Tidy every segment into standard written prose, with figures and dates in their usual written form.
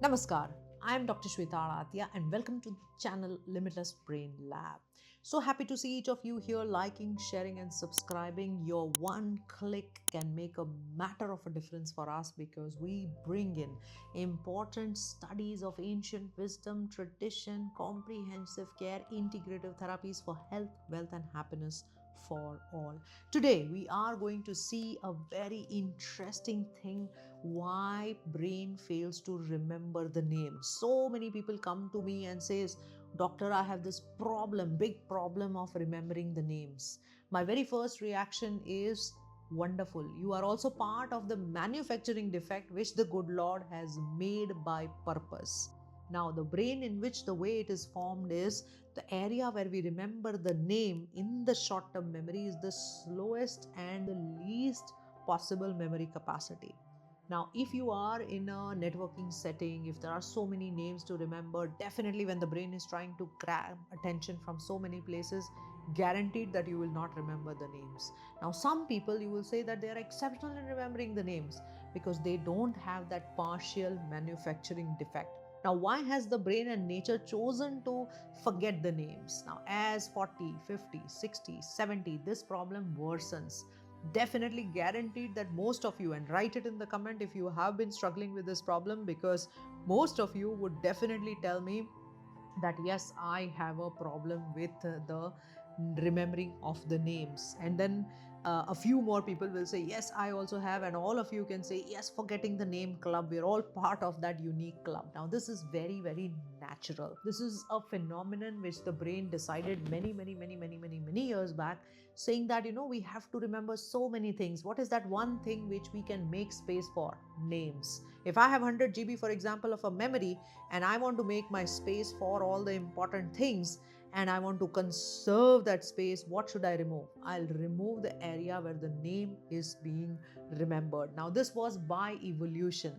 Namaskar, I am Dr. Sweta Adatia and welcome to the channel Limitless Brain Lab. So happy to see each of you here liking, sharing and subscribing. Your one click can make a matter of a difference for us because we bring in important studies of ancient wisdom, tradition, comprehensive care, integrative therapies for health, wealth and happiness for all. Today we are going to see a very interesting thing, why brain fails to remember the name. So many people come to me and says, doctor, I have this problem, big problem of remembering the names. My very first reaction is, wonderful, you are also part of the manufacturing defect which the good Lord has made by purpose. Now, the brain, in which the way it is formed is the area where we remember the name in the short term memory is the slowest and the least possible memory capacity. Now, if you are in a networking setting, if there are so many names to remember, definitely when the brain is trying to grab attention from so many places, guaranteed that you will not remember the names. Now, some people you will say that they are exceptional in remembering the names because they don't have that partial manufacturing defect. Now, why has the brain and nature chosen to forget the names? Now, as 40, 50, 60, 70, this problem worsens. Definitely guaranteed that most of you, and write it in the comment if you have been struggling with this problem, because most of you would definitely tell me that yes, I have a problem with the remembering of the names. And then a few more people will say, yes, I also have. And all of you can say, yes, forgetting the name club. We're all part of that unique club. Now, this is very, very natural. This is a phenomenon which the brain decided many years back, saying that, we have to remember so many things. What is that one thing which we can make space for? Names. If I have 100 GB, for example, of a memory, and I want to make my space for all the important things, and I want to conserve that space, what should I remove? I'll remove the area where the name is being remembered. Now, this was by evolution.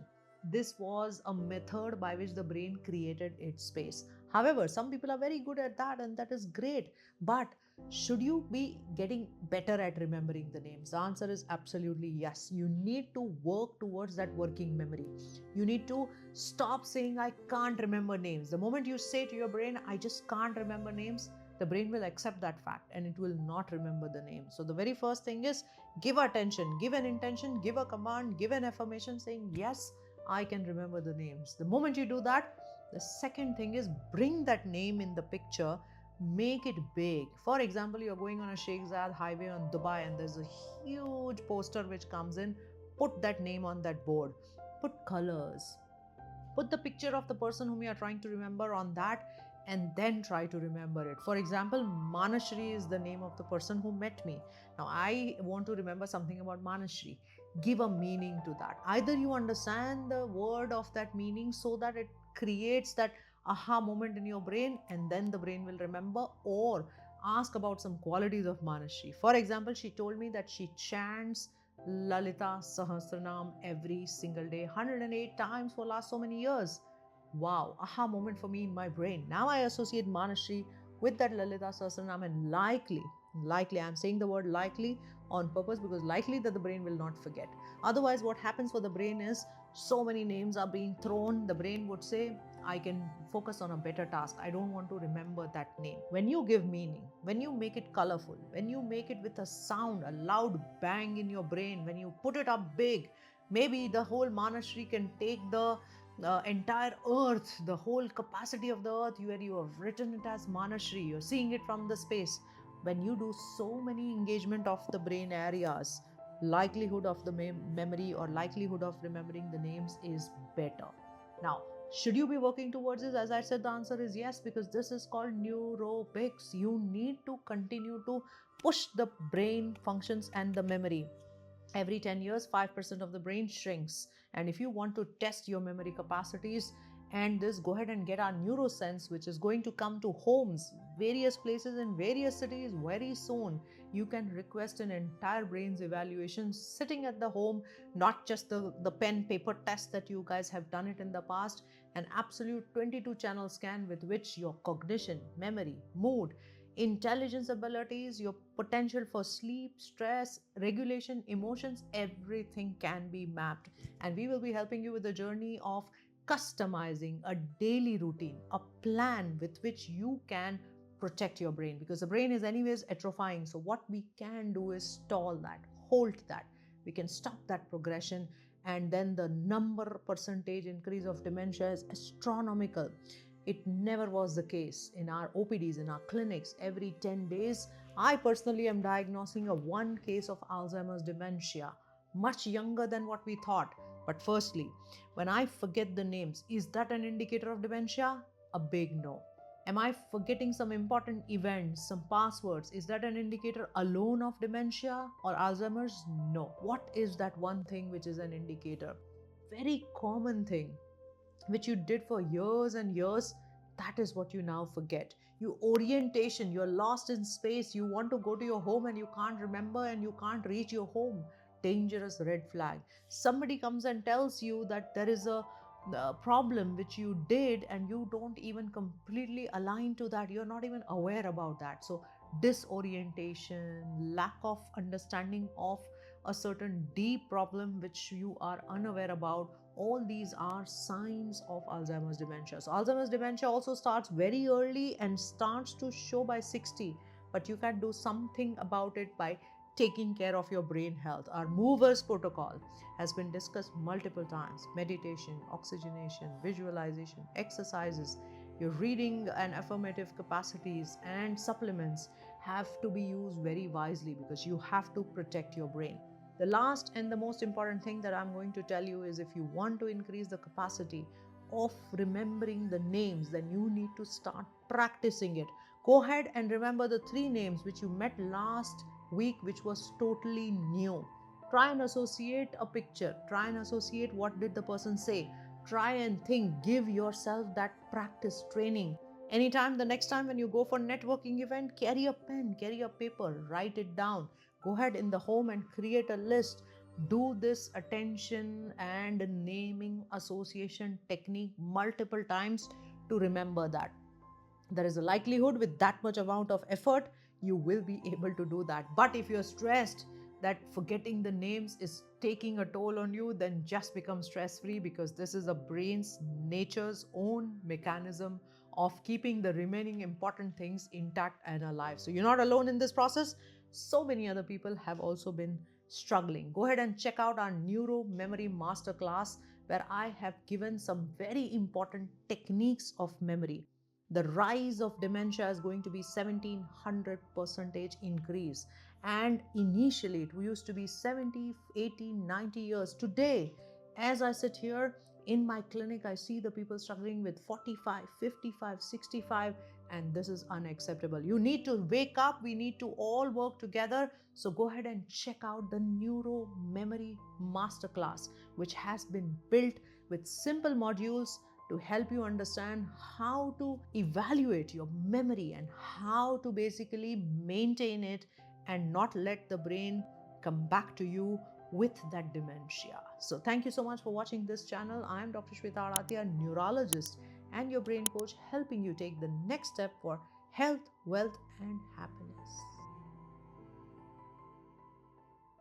This was a method by which the brain created its space. However, some people are very good at that, and that is great. But should you be getting better at remembering the names? The answer is absolutely yes. You need to work towards that working memory. You need to stop saying, I can't remember names. The moment you say to your brain, I just can't remember names, the brain will accept that fact and it will not remember the name. So, the very first thing is give attention, give an intention, give a command, give an affirmation saying, yes, I can remember the names. The moment you do that, the second thing is bring that name in the picture, make it big. For example, you're going on a Sheikh Zayed highway on Dubai and there's a huge poster which comes in, put that name on that board, put colors, put the picture of the person whom you are trying to remember on that, and then try to remember it. For example, Manashri is the name of the person who met me. Now, I want to remember something about Manashri. Give a meaning to that. Either you understand the word of that meaning so that it creates that aha moment in your brain, and then the brain will remember, or ask about some qualities of Manashri. For example, she told me that she chants Lalita Sahasranam every single day, 108 times for last so many years. Wow, aha moment for me in my brain. Now I associate Manashri with that Lalita Sahasranam, and likely, I'm saying the word likely on purpose because likely that the brain will not forget. Otherwise, what happens for the brain is so many names are being thrown, the brain would say, I can focus on a better task. I don't want to remember that name. When you give meaning, when you make it colorful, when you make it with a sound, a loud bang in your brain, when you put it up big, maybe the whole Manashri can take the entire earth, the whole capacity of the earth, where you have written it as Manashri, you're seeing it from the space. When you do so many engagement of the brain areas, likelihood of the memory or likelihood of remembering the names is better. Now, should you be working towards this? As I said, the answer is yes, because this is called neuropics. You need to continue to push the brain functions and the memory. Every 10 years, 5% of the brain shrinks. And if you want to test your memory capacities and this, go ahead and get our Neuroscience, which is going to come to homes, various places in various cities very soon. You can request an entire brain's evaluation sitting at the home, not just the pen paper test that you guys have done it in the past. An absolute 22 channel scan with which your cognition, memory, mood, intelligence abilities, your potential for sleep, stress, regulation, emotions, everything can be mapped. And we will be helping you with the journey of customizing a daily routine, a plan with which you can protect your brain, because the brain is anyways atrophying. So what we can do is stall that, hold that. We can stop that progression, and then the number percentage increase of dementia is astronomical. It never was the case in our OPDs, in our clinics. Every 10 days, I personally am diagnosing a one case of Alzheimer's dementia, much younger than what we thought. But firstly, when I forget the names, is that an indicator of dementia? A big no. Am I forgetting some important events, some passwords? Is that an indicator alone of dementia or Alzheimer's? No. What is that one thing which is an indicator? Very common thing which you did for years and years, that is what you now forget. You orientation, you're lost in space. You want to go to your home and you can't remember and you can't reach your home. Dangerous red flag. Somebody comes and tells you that there is a problem which you did and you don't even completely align to that. You're not even aware about that. So disorientation, lack of understanding of a certain deep problem which you are unaware about, all these are signs of Alzheimer's dementia. So Alzheimer's dementia also starts very early and starts to show by 60, but you can do something about it by taking care of your brain health. Our movers protocol has been discussed multiple times: meditation, oxygenation, visualization, exercises, your reading and affirmative capacities, and supplements have to be used very wisely, because you have to protect your brain. The last and the most important thing that I'm going to tell you is, if you want to increase the capacity of remembering the names, then you need to start practicing it. Go ahead and remember the 3 names which you met last week, which was totally new. Try and associate a picture. Try and associate what did the person say. Try and think. Give yourself that practice training. Anytime, the next time when you go for networking event, carry a pen, carry a paper, write it down. Go ahead in the home and create a list. Do this attention and naming association technique multiple times to remember that. There is a likelihood with that much amount of effort, you will be able to do that. But if you're stressed that forgetting the names is taking a toll on you, then just become stress free, because this is the brain's nature's own mechanism of keeping the remaining important things intact and alive. So you're not alone in this process. So many other people have also been struggling. Go ahead and check out our neuro memory masterclass, where I have given some very important techniques of memory. The rise of dementia is going to be 1700% increase, and initially it used to be 70, 80, 90 years. Today, as I sit here in my clinic, I see the people struggling with 45, 55, 65, and this is unacceptable. You need to wake up. We need to all work together. So go ahead and check out the neuro memory masterclass, which has been built with simple modules to help you understand how to evaluate your memory and how to basically maintain it and not let the brain come back to you with that dementia. So thank you so much for watching this channel. I am Dr. Sweta Adatia, neurologist and your brain coach, helping you take the next step for health, wealth, and happiness.